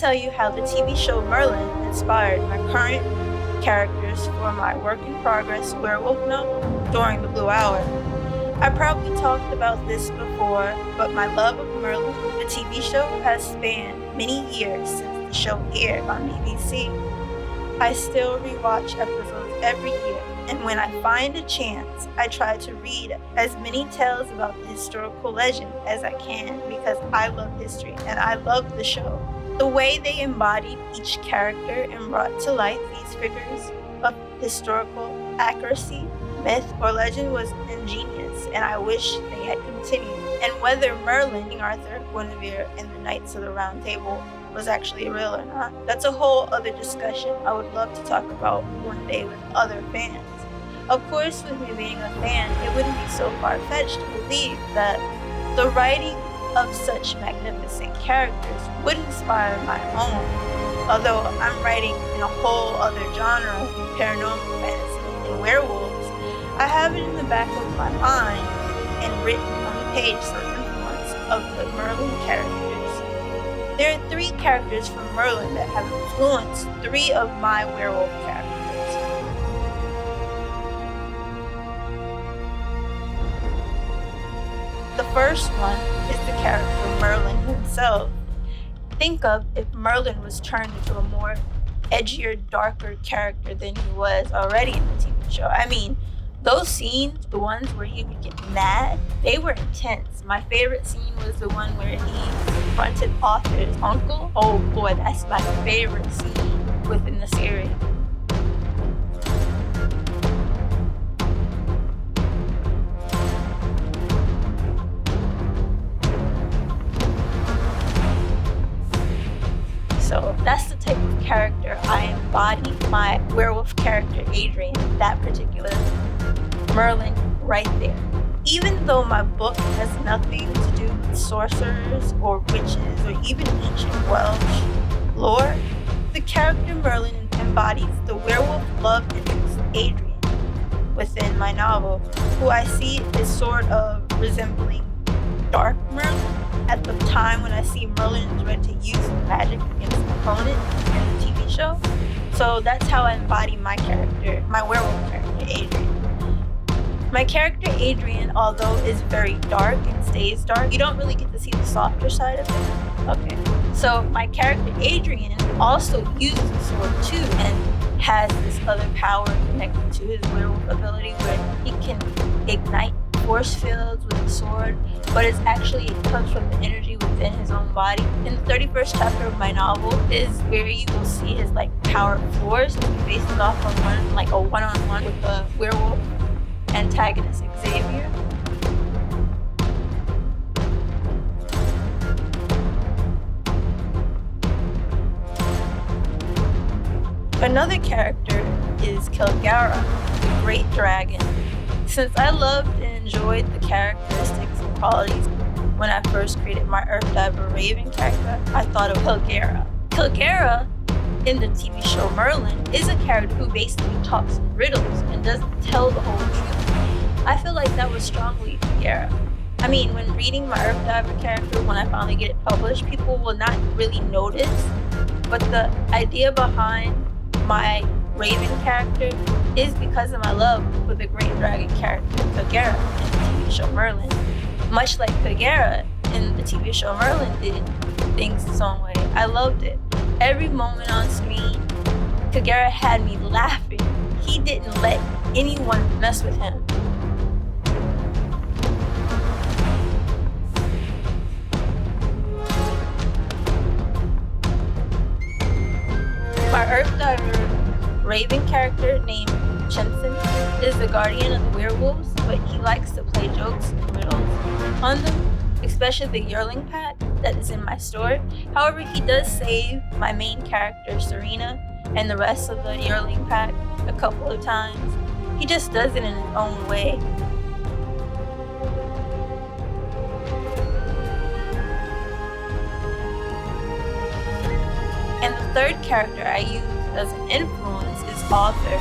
tell you how the TV show Merlin inspired my current characters for my work in progress werewolf novel, During the Blue Hour. I probably talked about this before, but my love of Merlin, the TV show, has spanned many years since the show aired on BBC. I still rewatch episodes every year, and when I find a chance, I try to read as many tales about the historical legend as I can because I love history and I love the show. The way they embodied each character and brought to life these figures of historical accuracy, myth, or legend was ingenious, and I wish they had continued. And whether Merlin, King Arthur, Guinevere, and the Knights of the Round Table was actually real or not, that's a whole other discussion I would love to talk about one day with other fans. Of course, with me being a fan, it wouldn't be so far-fetched to believe that the writing of such magnificent characters would inspire my own. Although I'm writing in a whole other genre, paranormal fantasy and werewolves, I have it in the back of my mind and written on the page some influence of the Merlin characters. There are 3 characters from Merlin that have influenced 3 of my werewolf characters. The first one is the character Merlin himself. Think of if Merlin was turned into a more edgier, darker character than he was already in the TV show. I mean, those scenes, the ones where he would get mad, they were intense. My favorite scene was the one where he confronted Arthur's uncle. Oh boy, that's my favorite scene within the series. So that's the type of character I embody. My werewolf character, Adrian, that particular Merlin right there. Even though my book has nothing to do with sorcerers or witches or even ancient Welsh lore, the character Merlin embodies the werewolf love interest, Adrian, within my novel, who I see as sort of resembling Dark Merlin. At the time when I see Merlin is ready to use magic against an opponent in the TV show. So that's how I embody my character, my werewolf character, Adrian. My character, Adrian, although is very dark and stays dark, you don't really get to see the softer side of it. Okay. So my character, Adrian, also uses a sword too and has this other power connected to his werewolf ability where he can ignite force fields with the sword, but it comes from the energy within his own body. In the 31st chapter of my novel is where you will see his power floors. He faces off on a one-on-one with the werewolf antagonist Xavier. Another character is Kilgara, the great dragon. Since I loved and enjoyed the characteristics and qualities when I first created my Earth Diver Raven character, I thought of Kilgara. Kilgara, in the TV show Merlin, is a character who basically talks in riddles and doesn't tell the whole truth. I feel like that was strongly Kilgara. I mean, when reading my Earth Diver character, when I finally get it published, people will not really notice, but the idea behind my Raven character is because of my love for the great dragon character Kilgara in the TV show Merlin. Much like Kilgara in the TV show Merlin did things its own way. I loved it. Every moment on screen, Kilgara had me laughing. He didn't let anyone mess with him. My Earth Diver Raven character named Chenson is the guardian of the werewolves, but he likes to play jokes and riddles on them, especially the yearling pack that is in my story. However, he does save my main character, Serena, and the rest of the yearling pack a couple of times. He just does it in his own way. And the third character I use as an influence is Arthur.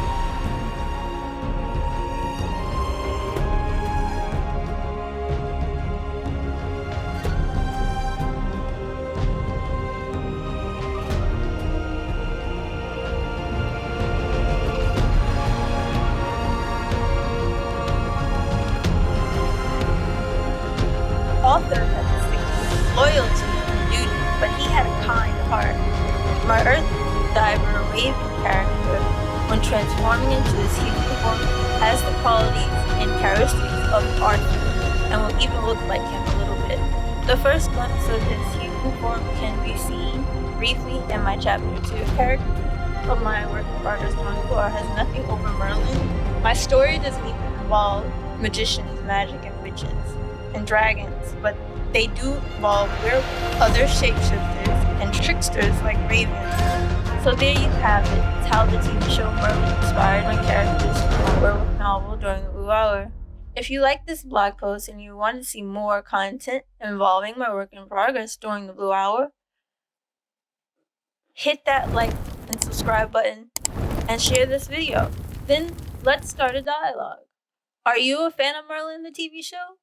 has the qualities and characteristics of Arthur and will even look like him a little bit. The first glimpse of his human form can be seen briefly in my chapter 2 character of my work in progress manga has nothing over Merlin. My story doesn't even involve magicians, magic, and witches, and dragons, but they do involve werewolves, other shapeshifters, and tricksters like ravens. So there you have it. It's how the TV show Merlin inspired my characters from my werewolf novel during the Blue Hour. If you like this blog post and you want to see more content involving my work in progress during the Blue Hour, hit that like and subscribe button and share this video. Then let's start a dialogue. Are you a fan of Merlin, the TV show?